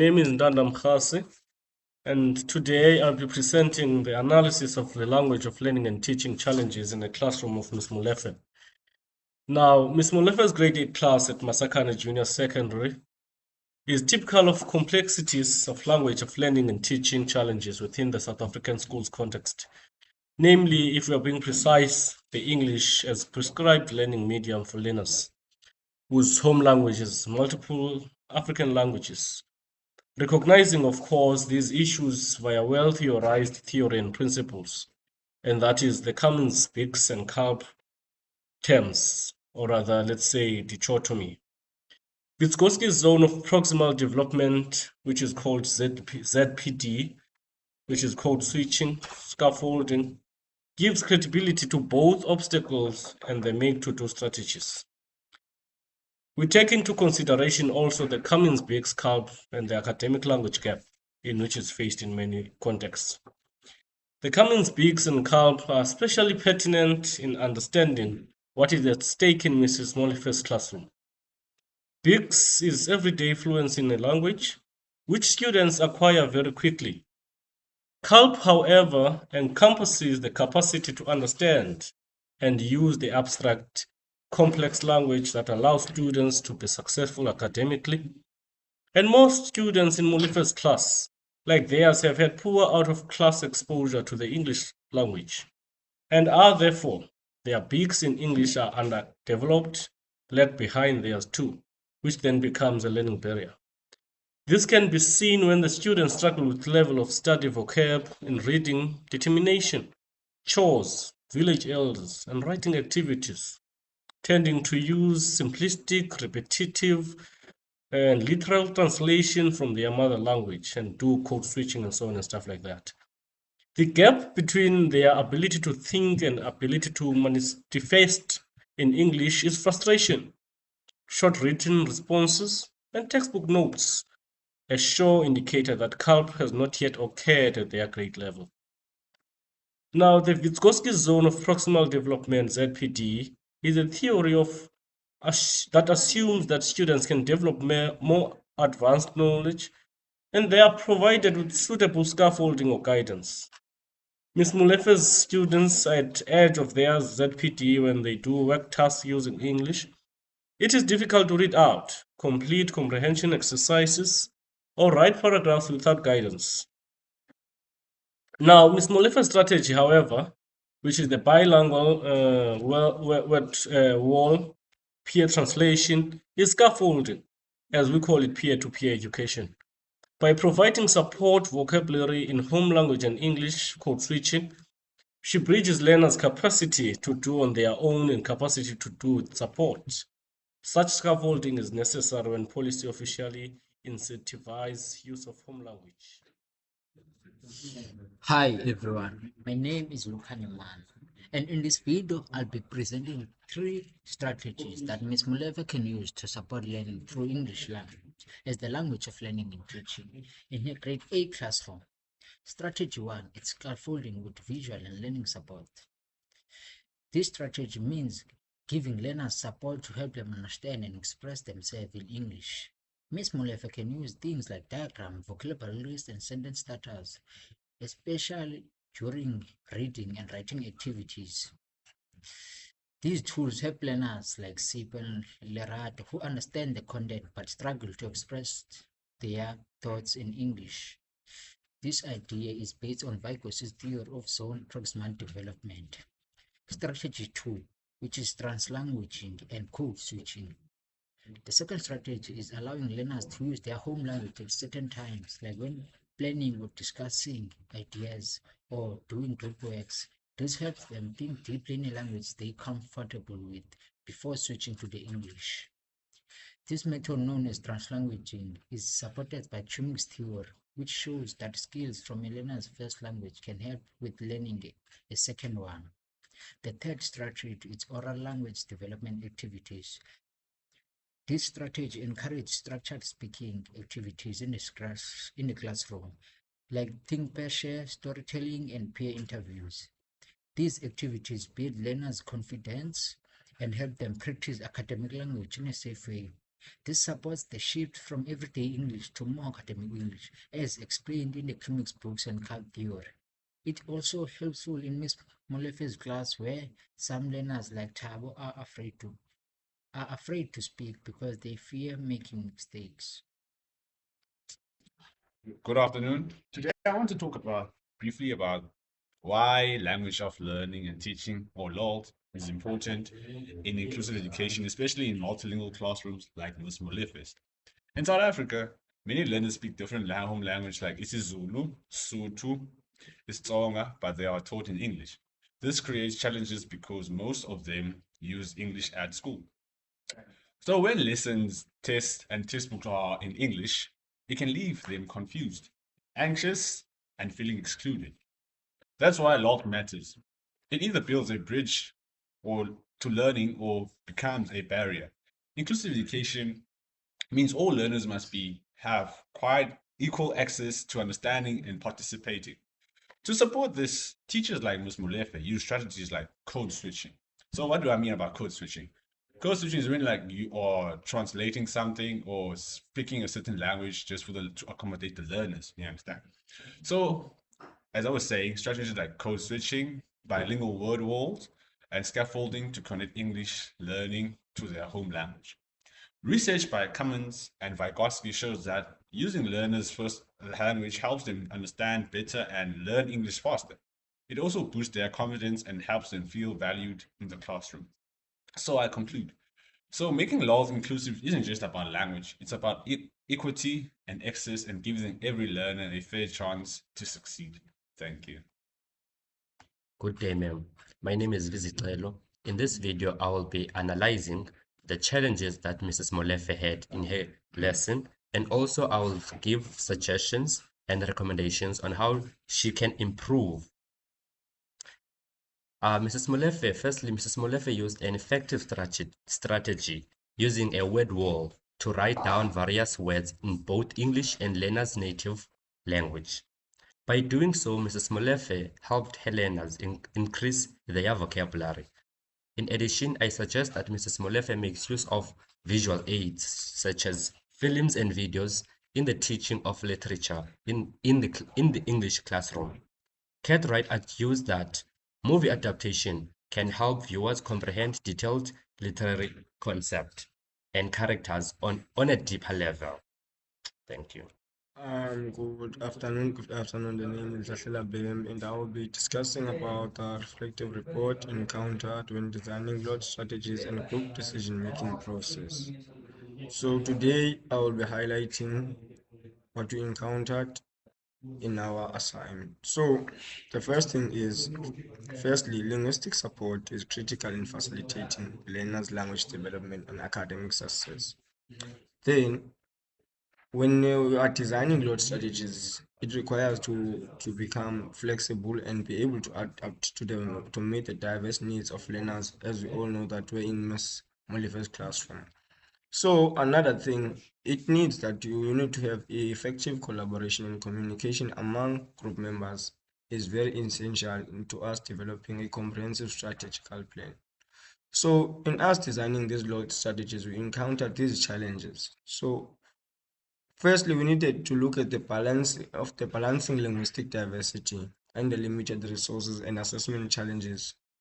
Name is Ndanda Mkhasi, and today I'll be presenting the analysis of the language of learning and teaching challenges in the classroom of Ms. Molefe. Now, Ms. Molefe's grade 8 class at Masakane Junior Secondary is typical of complexities of language of learning and teaching challenges within the South African schools context. Namely, if we are being precise, the English as prescribed learning medium for learners whose home language is multiple African languages. Recognizing, of course, these issues via well-theorized theory and principles, and that is the Cummins, Biggs, and Culp terms, or rather, let's say, dichotomy. Vygotsky's zone of proximal development, which is called ZPD, which is code switching, scaffolding, gives credibility to both obstacles and the make-to-do strategies. We take into consideration also the Cummins-Biggs Culp and the academic language gap in which is faced in many contexts. The Cummins, Biggs, and Culp are especially pertinent in understanding what is at stake in Mrs. Molefe's classroom. Biggs is everyday fluency in a language, which students acquire very quickly. Culp, however, encompasses the capacity to understand and use the abstract, complex language that allows students to be successful academically. And most students in Molefe's class, like theirs, have had poor out-of-class exposure to the English language and are therefore, their beaks in English are underdeveloped, left behind theirs too, which then becomes a learning barrier. This can be seen when the students struggle with level of study vocab in reading, determination, chores, village elders, and writing activities, tending to use simplistic, repetitive, and literal translation from their mother language and do code switching and so on and stuff like that. The gap between their ability to think and ability to manifest in English is frustration. Short written responses and textbook notes, a sure indicator that Culp has not yet occurred at their grade level. Now, the Vygotsky zone of proximal development, ZPD, is a theory of that assumes that students can develop more advanced knowledge and they are provided with suitable scaffolding or guidance. Ms. Molefe's students are at edge of their ZPD when they do work tasks using English. It is difficult to read out, complete comprehension exercises, or write paragraphs without guidance. Now, Ms. Molefe's strategy, however, which is the bilingual wall peer translation, is scaffolding, as we call it peer-to-peer education. By providing support vocabulary in home language and English code switching, she bridges learners' capacity to do on their own and capacity to do with support. Such scaffolding is necessary when policy officially incentivize use of home language. Hi everyone, my name is Lukhani Man, and in this video I'll be presenting 3 strategies that Ms. Molefe can use to support learning through English language as the language of learning and teaching in her grade 8 classroom. Strategy 1 is scaffolding with visual and learning support. This strategy means giving learners support to help them understand and express themselves in English. Ms. Molefe can use things like diagram, vocabulary lists, and sentence starters, especially during reading and writing activities. These tools help learners like Sipel Lerat who understand the content but struggle to express their thoughts in English. This idea is based on Vygotsky's theory of zone proximal development. Strategy 2, which is translanguaging and code switching. The second strategy is allowing learners to use their home language at certain times, like when planning or discussing ideas or doing group works. This helps them think deeply in a language they're comfortable with before switching to the English. This method, known as translanguaging, is supported by Cummings' theory, which shows that skills from a learner's first language can help with learning a second one. The third strategy is oral language development activities. This strategy encourages structured speaking activities in the classroom, like think pair share, storytelling, and peer interviews. These activities build learners' confidence and help them practice academic language in a safe way. This supports the shift from everyday English to more academic English, as explained in the comics books and card theory. It also helpful in Miss Molefe's class where some learners like Tabo are afraid to speak because they fear making mistakes. Good afternoon. Today I want to talk briefly about why language of learning and teaching, or Lolt, is important in inclusive education, especially in multilingual classrooms like Miss Molefes. In South Africa, many learners speak different home language like isiZulu, Sotho, Tsonga, but they are taught in English. This creates challenges because most of them use English at school. So when lessons, tests, and textbooks are in English, it can leave them confused, anxious, and feeling excluded. That's why a lot matters. It either builds a bridge or to learning or becomes a barrier. Inclusive education means all learners must be have quite equal access to understanding and participating. To support this, teachers like Ms. Molefe use strategies like code switching. So, what do I mean about code switching? Code switching is when like you are translating something or speaking a certain language just to accommodate the learners. You understand? So, as I was saying, strategies like code switching, bilingual word walls, and scaffolding to connect English learning to their home language. Research by Cummins and Vygotsky shows that using learners' first language helps them understand better and learn English faster. It also boosts their confidence and helps them feel valued in the classroom. So I conclude. So making laws inclusive isn't just about language, it's about equity and access and giving every learner a fair chance to succeed. Thank you. Good day, ma'am. My name is Vizitelo. In this video, I will be analyzing the challenges that Mrs. Molefe had in her lesson, and also I will give suggestions and recommendations on how she can improve. Mrs. Molefe used an effective strategy using a word wall to write down various words in both English and learners' native language. By doing so, Mrs. Molefe helped her learners increase their vocabulary. In addition, I suggest that Mrs. Molefe makes use of visual aids such as films and videos in the teaching of literature in the English classroom. Cartwright argues that movie adaptation can help viewers comprehend detailed literary concepts and characters on a deeper level. Thank you. Good afternoon. Good afternoon. The name is Ashila Bem, and I will be discussing about the reflective report encountered when designing lot strategies and group decision-making process. So today I will be highlighting what we encountered in our assignment. So the first thing is, firstly, linguistic support is critical in facilitating learners' language development and academic success. Then when you are designing load strategies, it requires to become flexible and be able to adapt to them to meet the diverse needs of learners, as we all know that we're in Miss Molefe's classroom. So another thing, it needs that you need to have effective collaboration and communication among group members is very essential to us developing a comprehensive strategical plan. So in us designing these load strategies, we encountered these challenges. So firstly, we needed to look at the balance of the balancing linguistic diversity and the limited resources and assessment challenges